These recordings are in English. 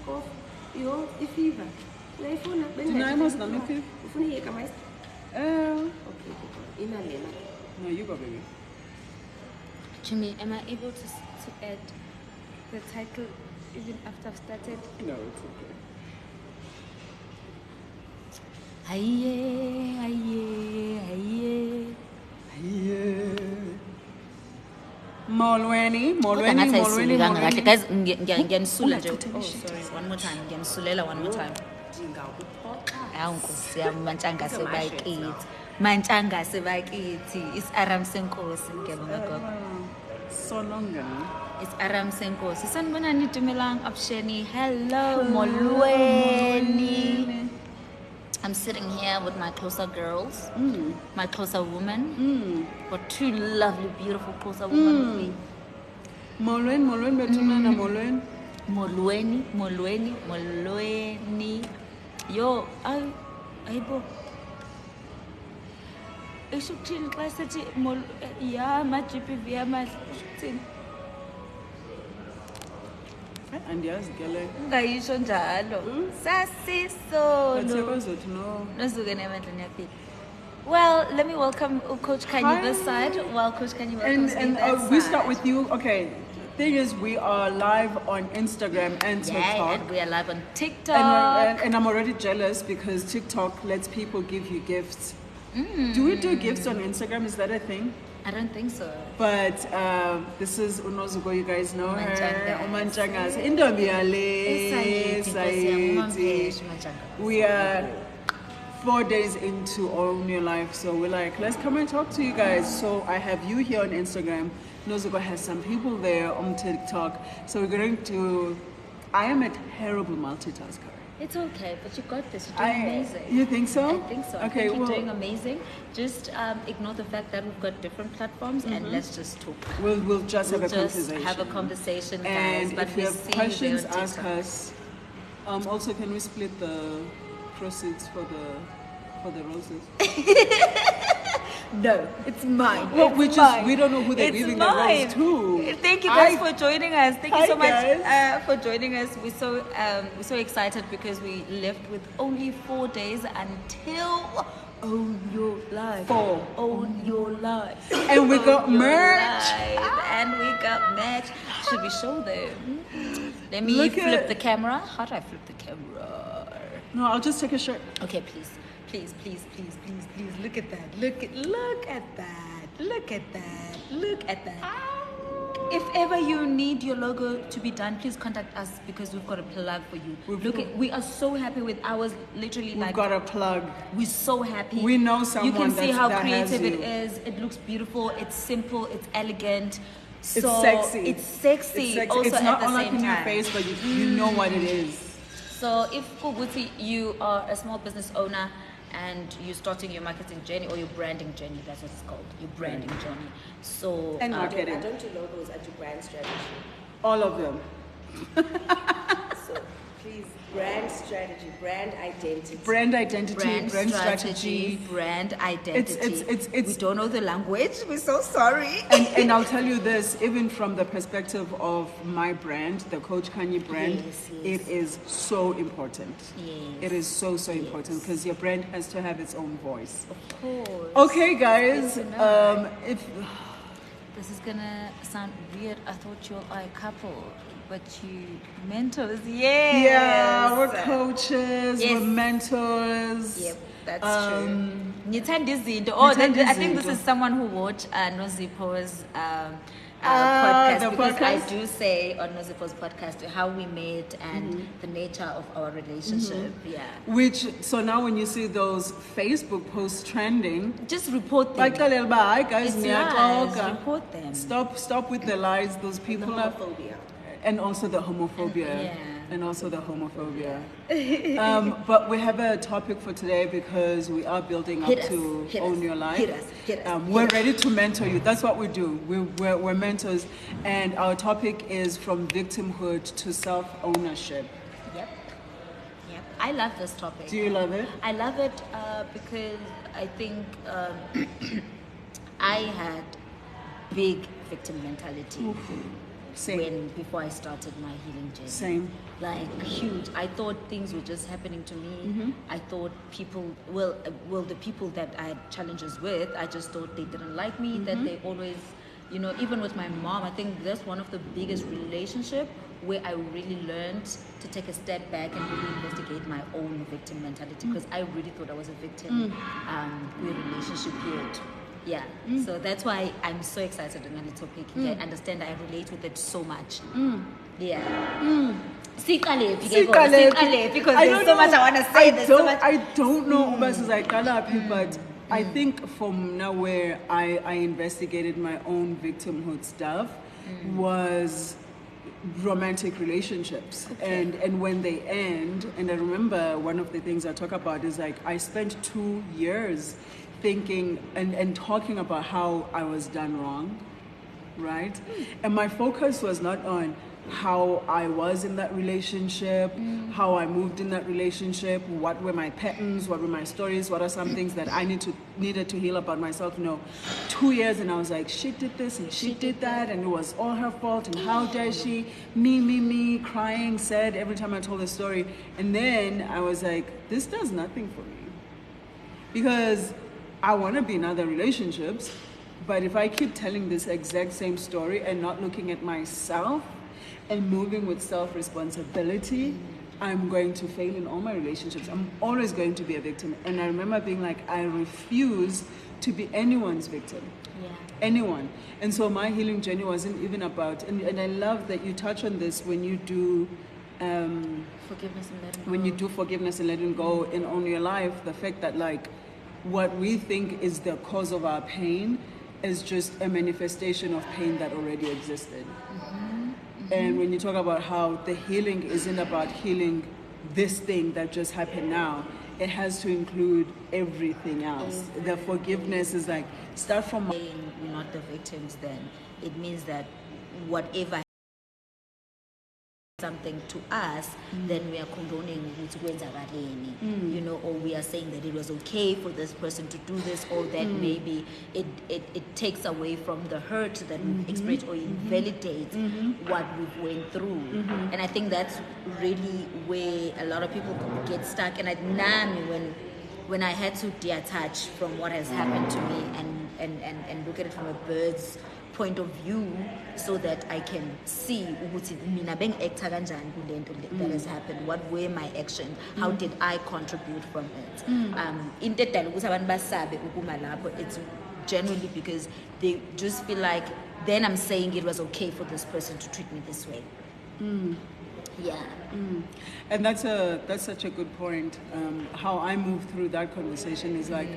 cough, fever. Okay. No, you go, baby. Jimmy, am I able to add the title even after I've started? No, it's okay. Aye, aye, aye. Molweni. Guys, ngiyanisula nje. Oh, sorry. One more time. Ngiyanisulela one more time. Hawu Nkosi yami mantshanga sebakithi. Mantshanga sebakithi. Is-Aram senkosi ngiyabonga gogo. Sononga. Is-Aram senkosi. Sanibonani Dumelang optioni. Hello molweni. I'm sitting here with my closer girls, my closer women, got two lovely, beautiful closer women with me. Molweni. Yo, aibo. Ishukuthini xa sithi ya ama-GBV amathini. Andiyazi ke le. Ungayisho njalo. Sasisolo. No. Nozuko nemandleni yakhe. Well, let me welcome Coach Kanye this side, while Coach Kanye welcomes me that side. We start with you. Okay. Thing is, we are live on Instagram and TikTok. Yeah, and we are live on TikTok. And I'm already jealous because TikTok lets people give you gifts. Do we do gifts on Instagram? Is that a thing? I don't think so. But this is Nozuko, you guys know her. Umanjangazi. Indombi yale. We are 4 days into Own Your Life, so we're like, let's come and talk to you guys. So I have you here on Instagram. Nozuko has some people there on TikTok. So we're going to... I am a terrible multitasker. It's okay, but you got this. You're doing amazing. You think so? I think so. Okay, I think you're doing amazing. Just ignore the fact that we've got different platforms and let's just talk. We'll just have a conversation. Have a conversation, guys. And but if you have questions, ask us. Also, can we split the proceeds for the roses? No, it's mine. Well, we don't know who they're giving the rose to. Thank you guys for joining us. Thank you so much for joining us. We're so excited because we left with only 4 days until Own Your Life. Own Your Life. And we got merch. Should we show them? Let me flip the camera. How do I flip the camera? No, I'll just take a shot. Okay, please. Please, look at that. Look at that. If ever you need your logo to be done, please contact us because we've got a plug for you. We are so happy with ours. Literally, we've got a plug. We're so happy. We know someone. You can see how creative it is. It looks beautiful. It's simple. It's elegant. It's sexy. It's sexy. Also it's not at the all same up in your face, but you know what it is. So if Kuguti, you are a small business owner and you're starting your marketing journey or your branding journey, that's what it's called, your branding journey. So and marketing. I don't do logos, I do brand strategy. All of them. So please, brand strategy, brand identity. Brand strategy. Brand identity. It's we don't know the language. We're so sorry. And I'll tell you this, even from the perspective of my brand, the Coach Kanye brand, it is so important. Yes. It is so important because your brand has to have its own voice. Of course. Okay, guys. If this is gonna sound weird, I thought you are a couple. But you mentors, yes. Yeah, we're coaches, we're mentors. Yep, that's true. I think this is someone who watched Nozuko's podcast because I do say on Nozuko's podcast how we met and the nature of our relationship. Yeah. So now when you see those Facebook posts trending, just report them. Hi guys, report them. Stop with the lies. Those people are. And also the homophobia. But we have a topic for today because we are building up to Own Your Life. Hit us. We're ready to mentor you. That's what we do. We're mentors. And our topic is from victimhood to self-ownership. Yep. I love this topic. Do you love it? I love it because I think I had big victim mentality. Same. before I started my healing journey. Same. Like huge. I thought things were just happening to me. I thought people, well, the people that I had challenges with, I just thought they didn't like me. That they always, you know, even with my mom, I think that's one of the biggest relationship where I really learned to take a step back and really investigate my own victim mentality, because I really thought I was a victim with relationship period. Yeah, so that's why I'm so excited on the topic. I understand, I relate with it so much. Yeah. Siqalephi, because there's so much I want to say. I don't know but I think from now where I investigated my own victimhood stuff was romantic relationships. And when they end, and I remember one of the things I talk about is like I spent 2 years thinking and talking about how I was done wrong, right? And my focus was not on how I was in that relationship, how I moved in that relationship, what were my patterns, what were my stories, what are some things that I needed to heal about myself. No, 2 years and I was like, she did this and she did that and it was all her fault and how dare she, me, crying, sad every time I told the story. And then I was like, this does nothing for me, because I want to be in other relationships, but if I keep telling this exact same story and not looking at myself and moving with self-responsibility, I'm going to fail in all my relationships. I'm always going to be a victim. And I remember being like, I refuse to be anyone's victim. Yeah. Anyone. And so my healing journey wasn't even about, and I love that you touch on this when you do Forgiveness and letting go. when you do forgiveness and letting go in Own Your Life, the fact that like what we think is the cause of our pain is just a manifestation of pain that already existed. And when you talk about how the healing isn't about healing this thing that just happened now, it has to include everything else. The forgiveness is like, start from... Saying we're not the victims, then it means that whatever something to us, then we are condoning you know, or we are saying that it was okay for this person to do this, or that maybe it takes away from the hurt that we've experienced, or invalidates what we've went through. And I think that's really where a lot of people get stuck. And at Nami, when I had to detach from what has happened to me and look at it from a bird's point of view, so that I can see that has happened, what were my actions, how did I contribute from it. It's generally because they just feel like then I'm saying it was okay for this person to treat me this way. Yeah. And that's such a good point. How I move through that conversation is like,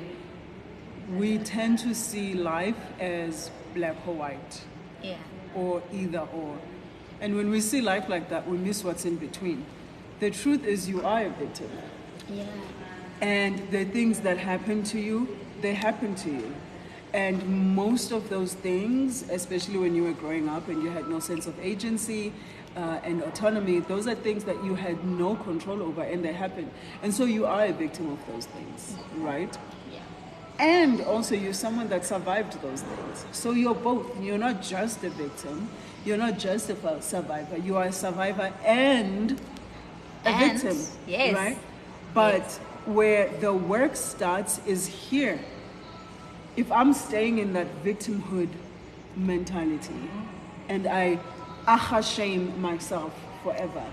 we tend to see life as black or white, or either or. And when we see life like that, we miss what's in between. The truth is, you are a victim. Yeah. And the things that happen to you, they happen to you. And most of those things, especially when you were growing up and you had no sense of agency and autonomy, those are things that you had no control over, and they happen. And so you are a victim of those things, right? And also you're someone that survived those things. So you're both. You're not just a victim. You're not just a survivor. You are a survivor and a victim. Yes. Right? But where the work starts is here. If I'm staying in that victimhood mentality and I shame myself forever,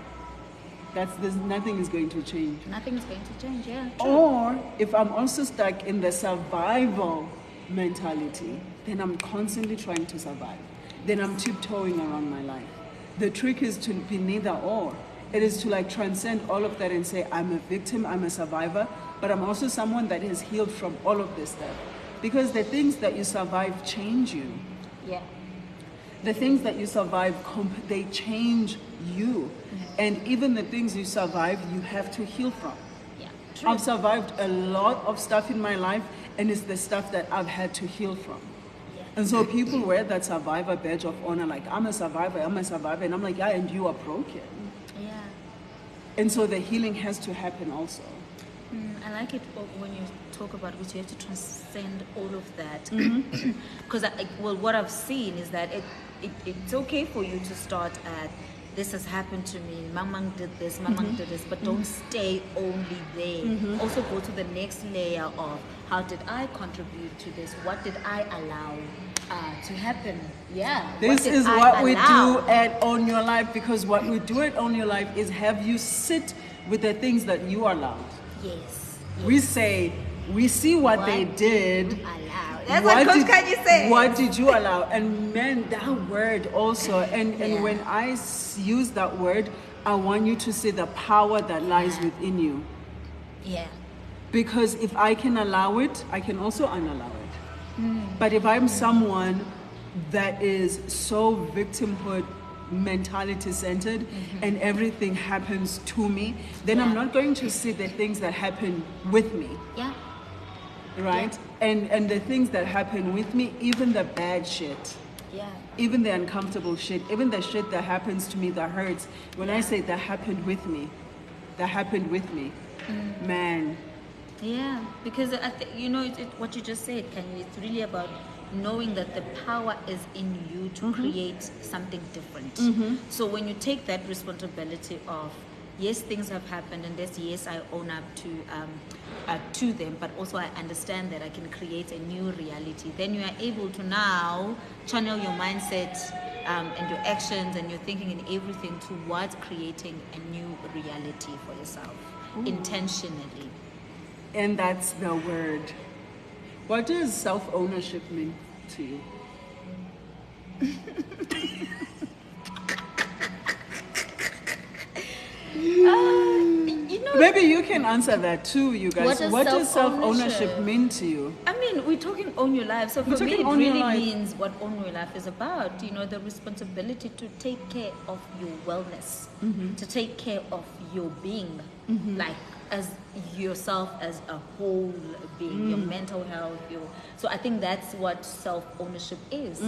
nothing is going to change. Nothing is going to change, yeah. True. Or if I'm also stuck in the survival mentality, then I'm constantly trying to survive. Then I'm tiptoeing around my life. The trick is to be neither or. It is to like transcend all of that and say, I'm a victim, I'm a survivor, but I'm also someone that has healed from all of this stuff. Because the things that you survive change you. Yeah. The things that you survive, they change you. And even the things you survive, you have to heal from. Yeah, true. I've survived a lot of stuff in my life, and it's the stuff that I've had to heal from. Yeah. And so people wear that survivor badge of honor, like, I'm a survivor, and I'm like, yeah, and you are broken. Yeah. And so the healing has to happen also. I like it when you talk about which you have to transcend all of that. Because what I've seen is that it's okay for you to start at this has happened to me, Mamang did this, Mamang did this, but don't stay only there. Also go to the next layer of how did I contribute to this? What did I allow to happen? Yeah. This is what we do at Own Your Life, because what we do at Own Your Life is have you sit with the things that you allowed. Yes. We say, we see what they did. That's what Coach Kanye said. What did you allow? And man, that word also. And when I use that word, I want you to see the power that lies within you. Yeah. Because if I can allow it, I can also unallow it. But if I'm someone that is so victimhood mentality centered and everything happens to me, then I'm not going to see the things that happen with me. Yeah. Right? And the things that happen with me, even the bad shit. Yeah. Even the uncomfortable shit, even the shit that happens to me that hurts. When I say that happened with me, man. Yeah, because what you just said, Kanye, it's really about knowing that the power is in you to create something different. So when you take that responsibility of, yes, things have happened, and yes, I own up to them, but also I understand that I can create a new reality. Then you are able to now channel your mindset and your actions and your thinking and everything towards creating a new reality for yourself intentionally. And that's the word. What does self-ownership mean to you? Maybe you can answer that too, you guys. What does self-ownership mean to you? I mean, we're talking own your life. So for me, it really means what own your life is about. The responsibility to take care of your wellness, to take care of your being, like as yourself as a whole being, your mental health. So I think that's what self-ownership is,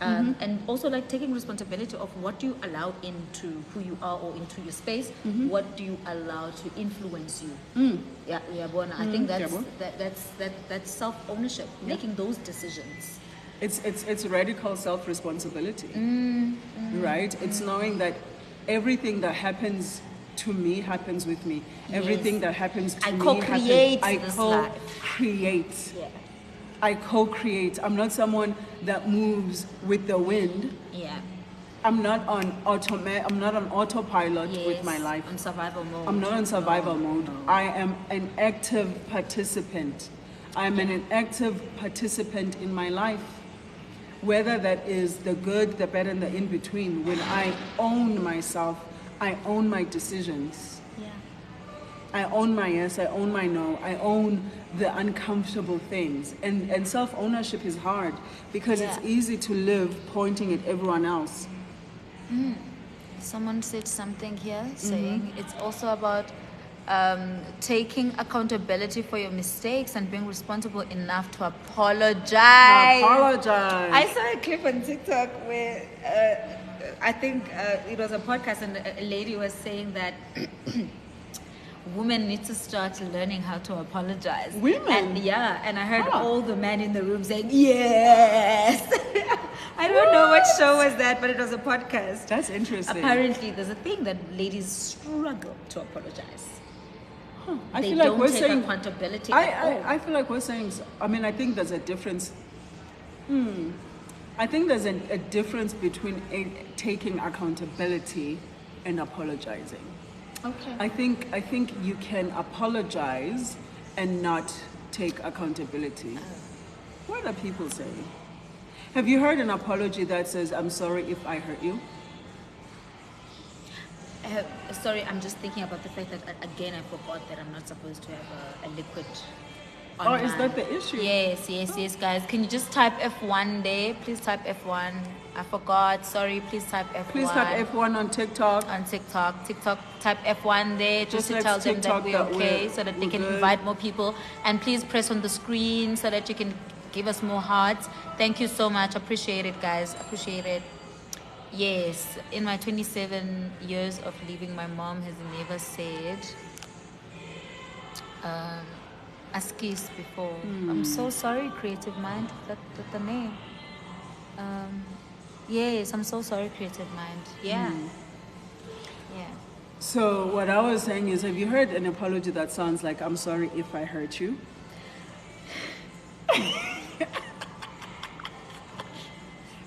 and also like taking responsibility of what you allow into who you are or into your space. What do you allow to influence you? I think that's self-ownership, making those decisions. It's radical self-responsibility, right? It's knowing that everything that happens to me happens with me. Everything that happens to me co-create happens. Co-create. Yeah. I co-create. I'm not someone that moves with the wind. Yeah. I'm not on autopilot with my life. On survival mode. I'm not on survival mode. I am an active participant. I'm an active participant in my life. Whether that is the good, the bad, and the in-between. When I own myself, I own my decisions. Yeah. I own my yes, I own my no, I own the uncomfortable things. And self-ownership is hard because it's easy to live pointing at everyone else. Someone said something here saying it's also about taking accountability for your mistakes and being responsible enough to apologize. I saw a clip on TikTok where I think it was a podcast and a lady was saying that women need to start learning how to apologize. Women? And I heard all the men in the room saying, yes. I don't know what show was that, but it was a podcast. That's interesting. Apparently, there's a thing that ladies struggle to apologize. I they feel like don't we're take saying accountability at all. I feel like we're saying, I think there's a difference. I think there's a difference between taking accountability and apologizing. Okay. I think you can apologize and not take accountability. What are people saying? Have you heard an apology that says, I'm sorry if I hurt you? Sorry, I'm just thinking about the fact that, again, I forgot that I'm not supposed to have a liquid on is that the issue? Yes, guys. Can you just type F1 there? Please type F1. I forgot. Sorry, please type F1. Please type F1 on TikTok. TikTok, type F1 there just to tell them that we're okay so that they can invite more people. And please press on the screen so that you can give us more hearts. Thank you so much. Appreciate it, guys. Appreciate it. Yes, in my 27 years of leaving, my mom has never said Askis before. I'm so sorry, Creative Mind. That the name. Yes, I'm so sorry, Creative Mind. Yeah. Yeah. So what I was saying is, have you heard an apology that sounds like, I'm sorry if I hurt you?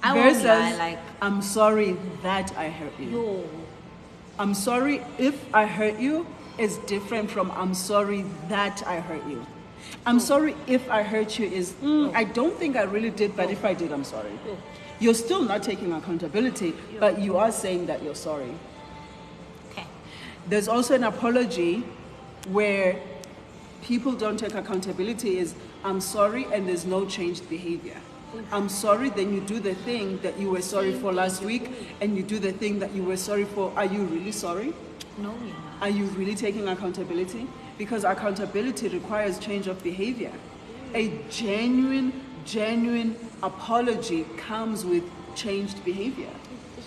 I won't lie, Versus, like, I'm sorry that I hurt you. yo, I'm sorry if I hurt you is different from I'm sorry that I hurt you. I'm sorry if I hurt you is, I don't think I really did, but if I did, I'm sorry. You're still not taking accountability, but you are saying that you're sorry. okay. There's also an apology where people don't take accountability is, I'm sorry and there's no changed behavior. I'm sorry, then you do the thing that you were sorry for last week and you do the thing that you were sorry for. Are you really sorry? No, you're not. Are you really taking accountability? Because accountability requires change of behavior. A genuine apology comes with changed behavior.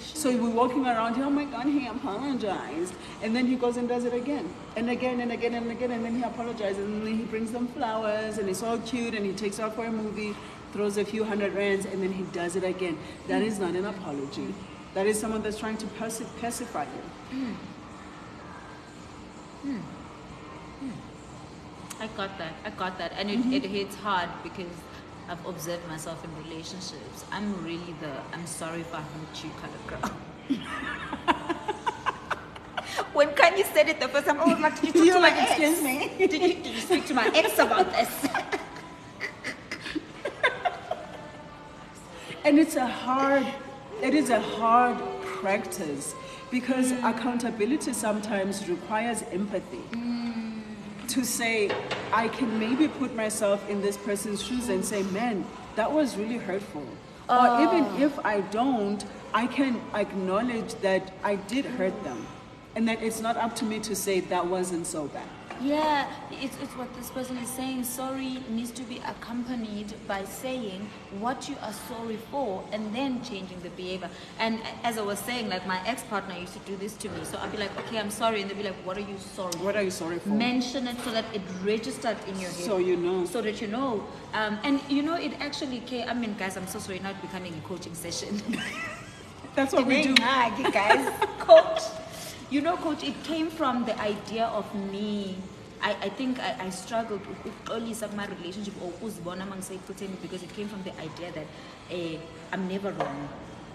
So we're walking around here, oh my God, he apologized. And then he goes and does it again. And again and again and again. And then he apologizes. And then he brings them flowers. And it's all cute. And he takes out for a movie, throws a few hundred rands. And then he does it again. That is not an apology. That is someone that's trying to pacify you. I got that. And it hits hard because I've observed myself in relationships. I'm really I'm sorry if I hurt you kind of girl. When Kanye said it the first time, I was like, did you talk to my ex? Excuse me. Did you speak to my ex about this? And it is a hard practice because accountability sometimes requires empathy. To say, I can maybe put myself in this person's shoes and say, man, that was really hurtful. Or even if I don't, I can acknowledge that I did hurt them. And that it's not up to me to say that wasn't so bad. Yeah, it's what this person is saying. Sorry needs to be accompanied by saying what you are sorry for and then changing the behavior. And as I was saying, like my ex-partner used to do this to me. So I'd be like, okay, I'm sorry. And they'd be like, what are you sorry for? What are you sorry for? Mention it so that it registered in your head. So you know. So that you know. And you know, it actually came, I mean, guys, I'm so sorry, not becoming a coaching session. That's what we do. Guys, coach. You know, coach, it came from the idea of me. I think I struggled with early of my relationship or because it came from the idea that I'm never wrong.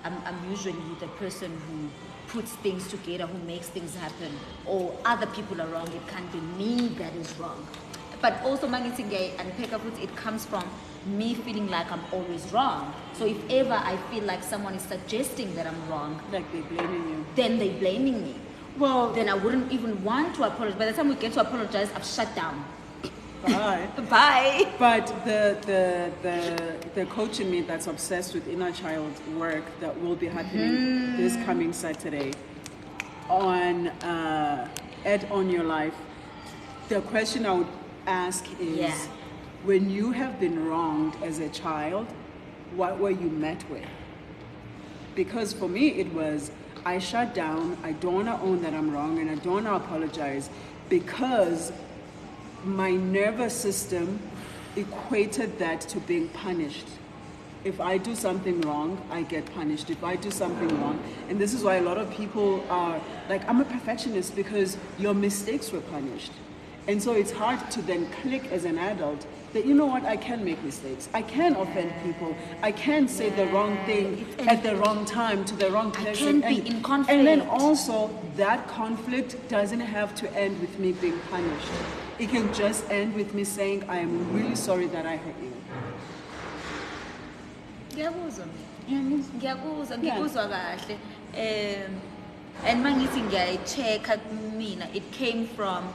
I'm usually the person who puts things together, who makes things happen, or other people are wrong. It can't be me that is wrong. But also, it comes from me feeling like I'm always wrong. So if ever I feel like someone is suggesting that I'm wrong, Like they're blaming you. then they're blaming me. Well, Then I wouldn't even want to apologize. By the time we get to apologize, I've shut down. bye. Bye. But the coach in me that's obsessed with inner child work that will be happening this coming Saturday on Ed On Your Life, the question I would ask is, when you have been wronged as a child, what were you met with? Because for me it was, I shut down, I don't want to own that I'm wrong, and I don't want to apologize because my nervous system equated that to being punished. If I do something wrong, I get punished. If I do something wrong, and this is why a lot of people are like, I'm a perfectionist because your mistakes were punished. And so it's hard to then click as an adult that, you know what, I can make mistakes. I can offend people. I can say the wrong thing at the wrong time to the wrong person. I can be in conflict. And then also, that conflict doesn't have to end with me being punished. It can just end with me saying, I am really sorry that I hurt you. Ngiyakuzwa kahle. And mangithi ngiyayi-check-a kumina, it came from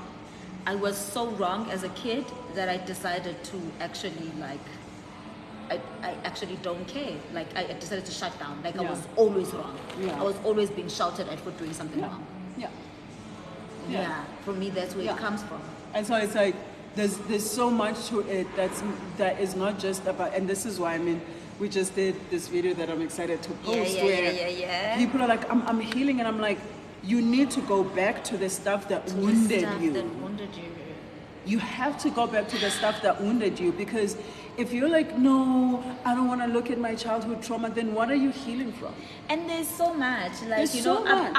I was so wrong as a kid that I decided to actually I actually don't care. Like I decided to shut down. Like I was always wrong. I was always being shouted at for doing something wrong. Yeah. For me, that's where it comes from. And so it's like there's so much to it that is not just about. And this is why we just did this video that I'm excited to post where people are like, I'm healing, and I'm like, you need to go back to the stuff that wounded you. you have to go back to the stuff that wounded you, because if you're like, no, I don't want to look at my childhood trauma, then what are you healing from? And there's so much, like, There's you know, so much.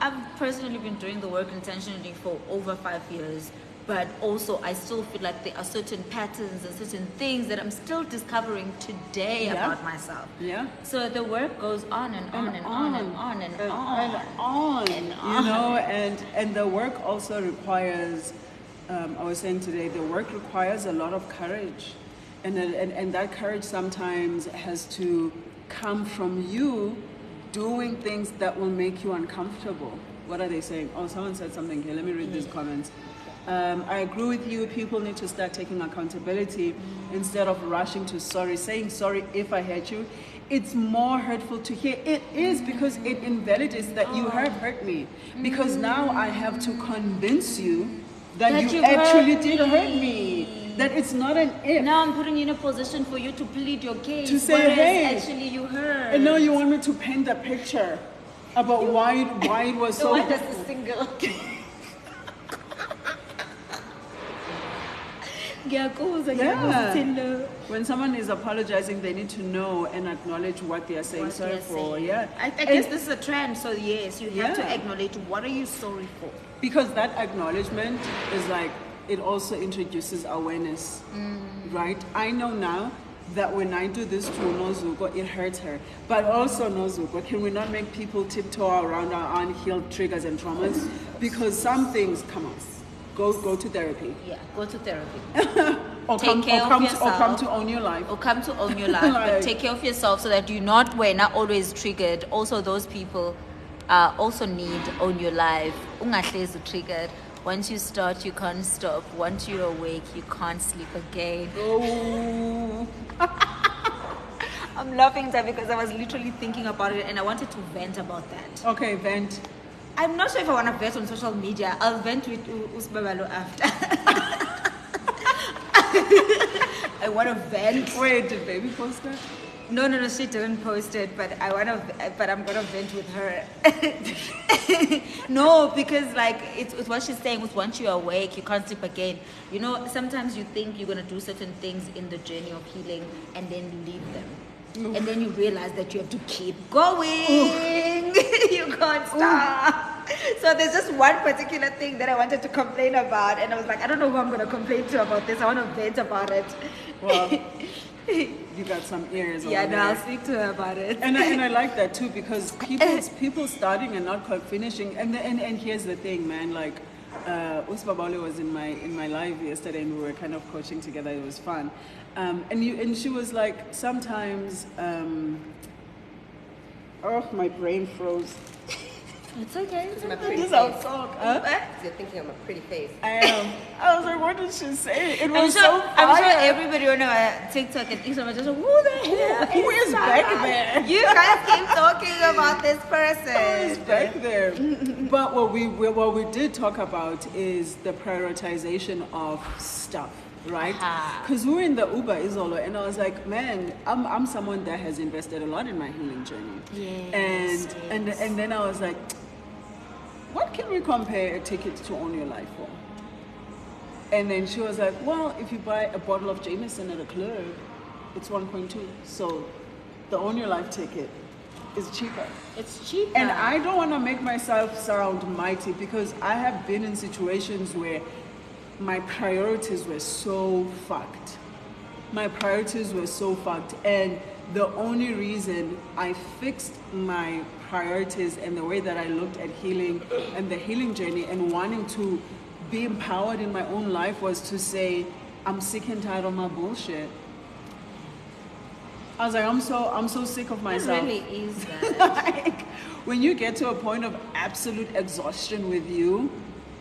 I've personally been doing the work intentionally for over 5 years, but also I still feel like there are certain patterns and certain things that I'm still discovering today about myself. Yeah. So the work goes on and on and on and on and on and on. You know, and the work also requires, I was saying today, the work requires a lot of courage. And that courage sometimes has to come from you doing things that will make you uncomfortable. What are they saying? Oh, someone said something here. Let me read these comments. I agree with you. People need to start taking accountability instead of rushing to sorry. Saying sorry if I hurt you, it's more hurtful to hear. It is, because it invalidates that you have hurt me. Because now I have to convince you that you actually did hurt me. That it's not an if. Now I'm putting you in a position for you to plead your case. To say, hey, actually you heard. And now you want me to paint a picture about why it was so. Why does the single? Yeah. When someone is apologizing, they need to know and acknowledge what they are saying sorry for. Yeah. I guess this is a trend. So yes, you have to acknowledge what are you sorry for. Because that acknowledgement is like, it also introduces awareness, right? I know now that when I do this to Nozuko, it hurts her. But also, Nozuko, can we not make people tiptoe around our unhealed triggers and traumas? Because some things, come on, go to therapy. Yeah, go to therapy. Or come to own your life. Or come to own your life. But take care of yourself so that we're not always triggered. Also, those people also need own your life. Ungahlezi triggered. Once you start, you can't stop. Once you're awake, you can't sleep again. Oh. I'm laughing there because I was literally thinking about it and I wanted to vent about that. Okay, vent. I'm not sure if I want to vent on social media. I'll vent with Usbabalo after. I want to vent. Wait, did baby post that? No, she didn't post it, but I'm gonna vent with her. No, because like it's what she's saying. With once you're awake, you can't sleep again. You know, sometimes you think you're gonna do certain things in the journey of healing, and then you leave them, and then you realize that you have to keep going. You can't stop. So there's just one particular thing that I wanted to complain about, and I was like, I don't know who I'm gonna complain to about this. I want to vent about it. Well. You got some ears. Yeah, over no, there. I'll speak to her about it. And I like that too, because people starting and not quite finishing. And here's the thing, man. Like, Usbabale was in my live yesterday, and we were kind of coaching together. It was fun. And she was like, sometimes, my brain froze. It's okay. It's my pretty face. You're thinking of my pretty face. I am. I was like, what did she say? It was I'm sure everybody on TikTok and Instagram is just like, who the hell who is back there? You guys keep talking about this person. Who is back there? But what we did talk about is the prioritization of stuff. Right? Because we were in the Uber Izolo, and I was like, man, I'm someone that has invested a lot in my healing journey. Yes, and then I was like, what can we compare a ticket to Own Your Life for? And then she was like, well, if you buy a bottle of Jameson at a club, it's 1.2. So the Own Your Life ticket is cheaper. It's cheaper. And I don't want to make myself sound mighty, because I have been in situations where my priorities were so fucked. And the only reason I fixed my priorities and the way that I looked at healing and the healing journey and wanting to be empowered in my own life was to say, I'm sick and tired of my bullshit. I was like, I'm so sick of myself. It really is that. Like, when you get to a point of absolute exhaustion with you,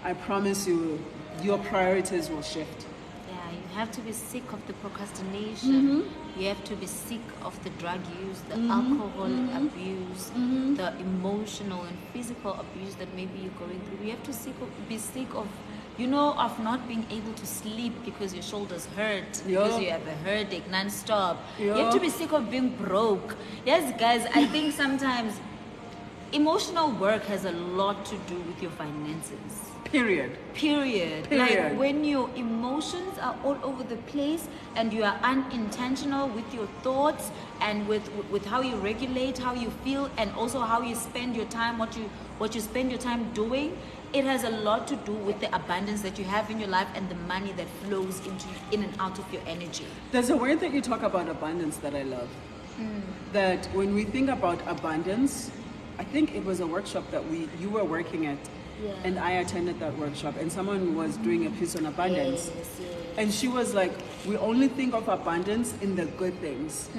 I promise you, your priorities will shift. Yeah, you have to be sick of the procrastination. You have to be sick of the drug use, the alcohol abuse, the emotional and physical abuse that maybe you're going through. You have to be sick of, of not being able to sleep because your shoulders hurt, because you have a headache non-stop. You have to be sick of being broke. Yes, guys, I think sometimes emotional work has a lot to do with your finances. Period. Like when your emotions are all over the place and you are unintentional with your thoughts and with how you regulate, how you feel, and also how you spend your time, what you spend your time doing, it has a lot to do with the abundance that you have in your life and the money that flows in and out of your energy. There's a word that you talk about abundance that I love. That when we think about abundance, I think it was a workshop that you were working at. Yeah. And I attended that workshop, and someone was doing a piece on abundance. Yes. And she was like, we only think of abundance in the good things.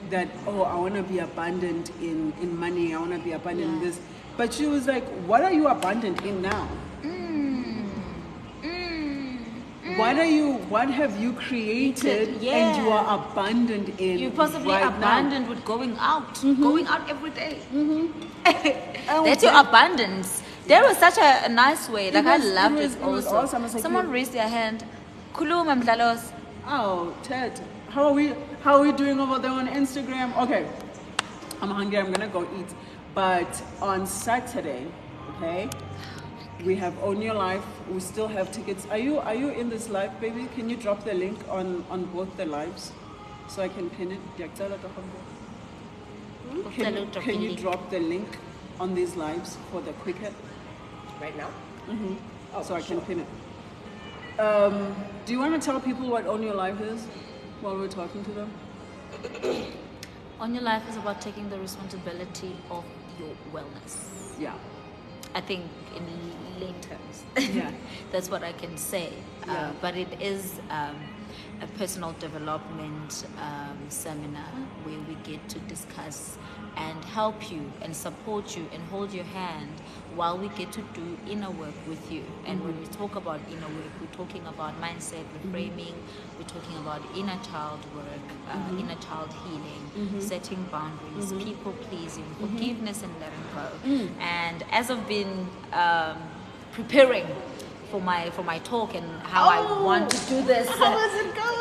That, oh, I want to be abundant in money, I want to be abundant in this. But she was like, what are you abundant in now? What have you created and you are abundant in? You're possibly right abundant now? with going out every day. That's your abundance. There was such a nice way. Like I loved it also. Was awesome. Like someone raised their hand. Kuluma Mdlalos. Oh, Ted, how are we doing over there on Instagram? Okay, I'm hungry. I'm gonna go eat. But on Saturday, okay, we have Own Your Life. We still have tickets. Are you in this live, baby? Can you drop the link on both the lives so I can pin it? Can you drop the link on these lives for the quicker? Right now? Oh, so I can pin it. Do you want to tell people what Own Your Life is while we're talking to them? Own Your Life is about taking the responsibility of your wellness. Yeah. I think in lay terms, that's what I can say. But it is a personal development seminar where we get to discuss and help you and support you and hold your hand while we get to do inner work with you. And when we talk about inner work, we're talking about mindset reframing, we're talking about inner child work, inner child healing, setting boundaries, people pleasing, forgiveness and letting go. And as I've been preparing for my talk and how I want to do this. How is it going?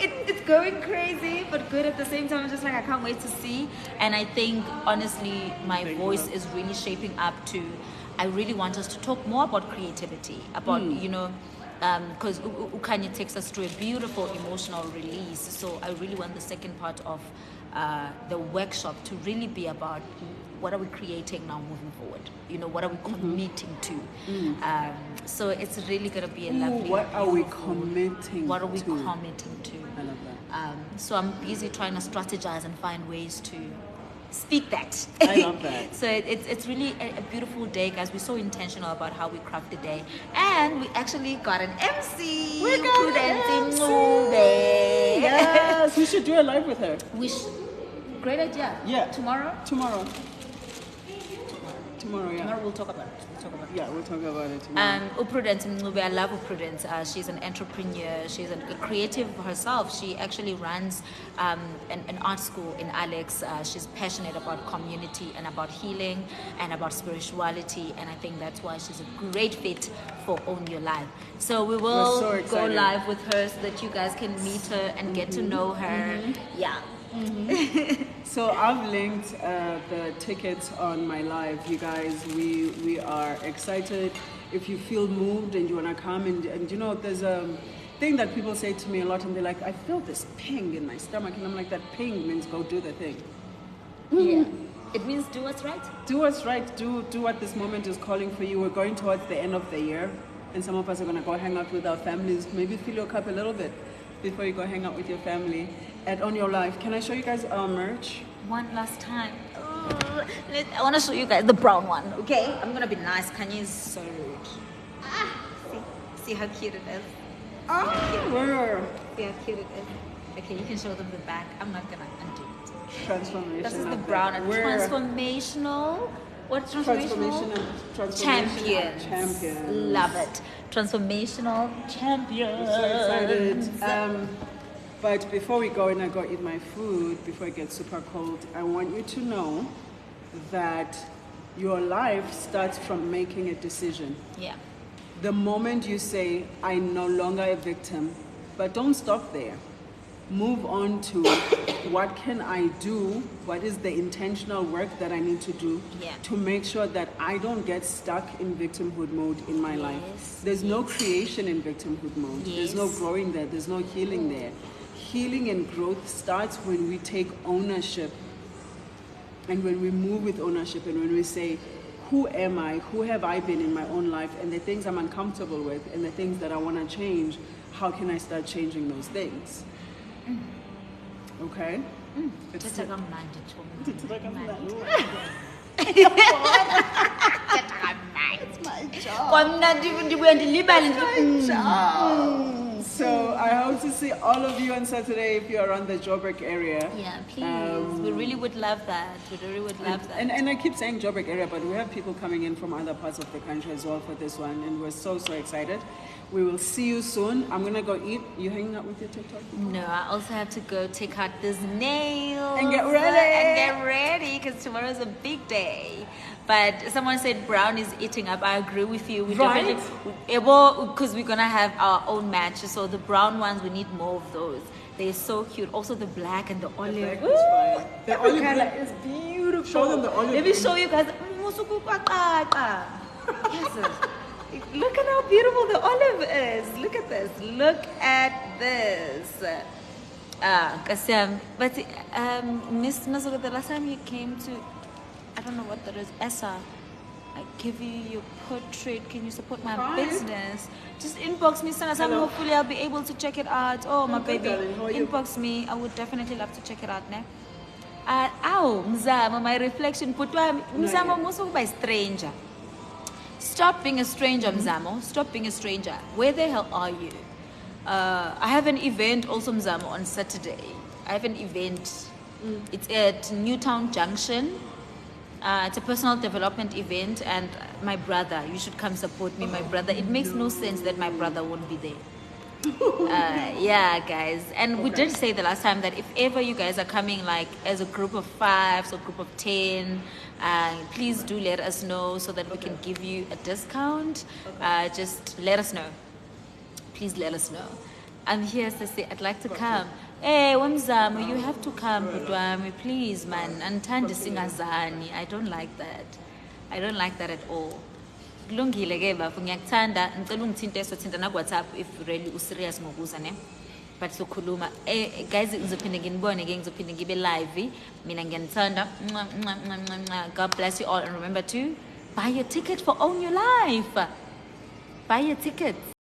It's going crazy, but good at the same time. I'm just like, I can't wait to see. And I think, honestly, my voice is really shaping up to, I really want us to talk more about creativity, about, because Ukanya takes us through a beautiful emotional release. So I really want the second part of the workshop to really be about what are we creating now moving forward? What are we committing to? So it's really going to be a lovely... What are we committing What are we to? committing to? I love that. So I'm busy trying to strategize and find ways to speak that. I love that. So it's really a beautiful day, guys. We're so intentional about how we craft the day. And we actually got an MC. We got an MC. Yes, we should do a live with her. Great idea. Yeah. Tomorrow, yeah. Tomorrow we'll talk about it. Yeah, we'll talk about it tomorrow. Prudence Mngube, I love Prudence. She's an entrepreneur. She's a creative herself. She actually runs an art school in Alex. She's passionate about community and about healing and about spirituality. And I think that's why she's a great fit for Own Your Life. So we will go live with her so that you guys can meet her and get to know her. Yeah. So I've linked the tickets on my live. You guys, we are excited. If you feel moved and you want to come and there's a thing that people say to me a lot and they're like, I feel this ping in my stomach, and I'm like, that ping means go do the thing. Yeah, it means do what's right. Do what's right. Do what this moment is calling for you. We're going towards the end of the year, and some of us are going to go hang out with our families. Maybe fill your cup a little bit before you go hang out with your family at Own Your Life. Can I show you guys our merch? One last time. I want to show you guys the brown one, okay? I'm going to be nice. Kanye is so rude. See how cute it is? Where? See how cute it is? Okay, you can show them the back. I'm not going to undo it. Transformation. This is the brown and transformational. What's transformational? Champions. Love it. Transformational champions. I'm so excited. But before we go and I go eat my food, before it gets super cold, I want you to know that your life starts from making a decision. Yeah. The moment you say, I'm no longer a victim, but don't stop there. move on to what can I do, what is the intentional work that I need to do to make sure that I don't get stuck in victimhood mode in my life. There's no creation in victimhood mode. There's no growing there. There's no healing there. Healing and growth starts when we take ownership and when we move with ownership and when we say, who am I? Who have I been in my own life? And the things I'm uncomfortable with and the things that I want to change, how can I start changing those things? Okay? So I hope to see all of you on Saturday if you're around the Joburg area. Yeah, please. We really would love that. We really would love that. And I keep saying Joburg area, but we have people coming in from other parts of the country as well for this one, and we're so excited. We will see you soon. I'm gonna go eat. You hanging out with your TikTok? No, I also have to go take out these nails and get ready because tomorrow is a big day. But someone said brown is eating up. I agree with you. We definitely, because we're gonna have our own matches. So the brown ones, we need more of those. They're so cute. Also the black and the olive. The black is fire. The olive color is beautiful. Show them the olive. Let me show you guys. Yes. Look at how beautiful the olive is. Look at this. Look at this. But Miss Nozuko, the last time you came to, I don't know what that is, ESA, I give you your portrait. Can you support my business? Just inbox me, Sana. Hopefully I'll be able to check it out. Oh, my baby. Inbox me. I would definitely love to check it out. Ne? Mzamo, my reflection. Mzamo, most by stranger. Stop being a stranger, Mzamo. Stop being a stranger. Where the hell are you? I have an event also, Mzamo, on Saturday. I have an event. It's at Newtown Junction. It's a personal development event, and my brother, you should come support me, my brother. It makes no sense that my brother won't be there. Yeah, guys. And we did say the last time that if ever you guys are coming like as a group of 5 or group of 10, please do let us know so that we can give you a discount. Just let us know. Please let us know. I'm here to say I'd like to come. Hey, Wamzamo, you have to come, Budwami, please, man. Antandi singazani. I don't like that. I don't like that at all. Kulungile ke bafu ngiyakuthanda ngicela ungithinte sothinta na WhatsApp if really userious ngokuza ne. But sokhuluma guys ngizophinde nginibone ke ngizophinde ngibe live. Mina ngiyanithanda. God bless you all and remember to buy your ticket for Own Your Life. Buy your ticket.